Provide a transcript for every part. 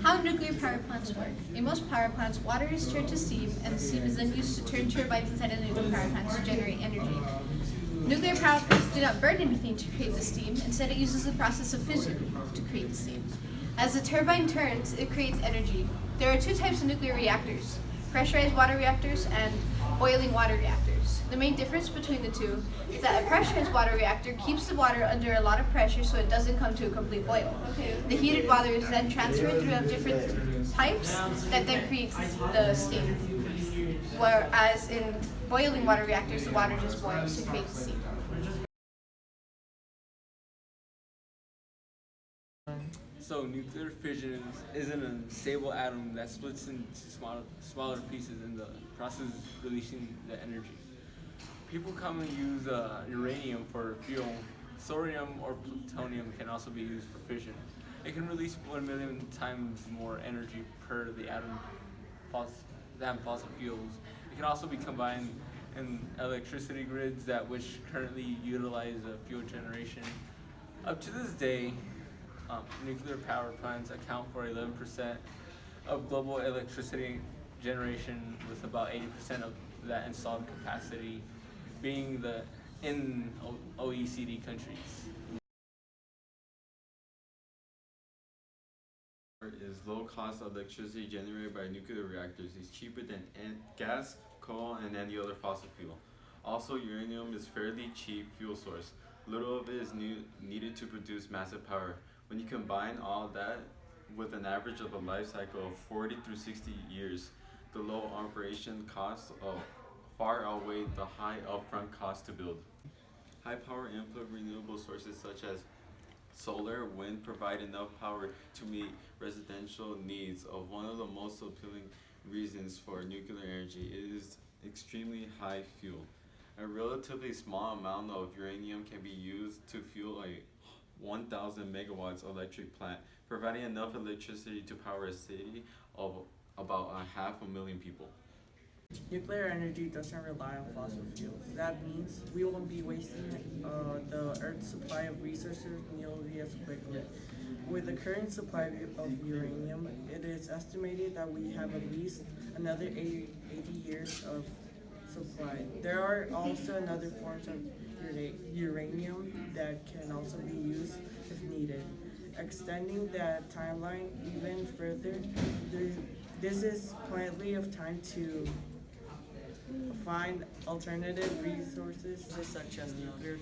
How nuclear power plants work. In most power plants, water is turned to steam, and the steam is then used to turn turbines inside of the nuclear power plants to generate energy. Nuclear power plants do not burn anything to create the steam. Instead, it uses the process of fission to create the steam. As the turbine turns, it creates energy. There are two types of nuclear reactors: pressurized water reactors and boiling water reactors. The main difference between the two is that a pressurized water reactor keeps the water under a lot of pressure so it doesn't come to a complete boil. The heated water is then transferred through different pipes that then creates the steam. Whereas in boiling water reactors, the water just boils to create the steam. So nuclear fission is an unstable atom that splits into smaller pieces in the process of releasing the energy. People commonly use uranium for fuel. Thorium or plutonium can also be used for fission. It can release 1 million times more energy per the atom than fossil fuels. It can also be combined in electricity grids which currently utilize fuel generation. Up to this day, nuclear power plants account for 11% of global electricity generation, with about 80% of that installed capacity being in OECD countries. Is low-cost electricity generated by nuclear reactors is cheaper than gas, coal, and any other fossil fuel. Also, uranium is fairly cheap fuel source. Little of it is needed to produce massive power. When you combine all that with an average of a life cycle of 40 through 60 years, the low operation costs far outweigh the high upfront cost to build. High power input renewable sources such as solar, wind provide enough power to meet residential needs. Of one of the most appealing reasons for nuclear energy, it is extremely high fuel. A relatively small amount of uranium can be used to fuel a 1,000 megawatts electric plant, providing enough electricity to power a city of about 500,000 people. Nuclear energy doesn't rely on fossil fuels. That means we won't be wasting the Earth's supply of resources nearly as quickly. With the current supply of uranium, it is estimated that we have at least another 80 years of supply. There are also other forms of uranium that can also be used if needed. Extending that timeline even further, this is plenty of time to find alternative resources such as nuclear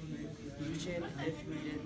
fusion if needed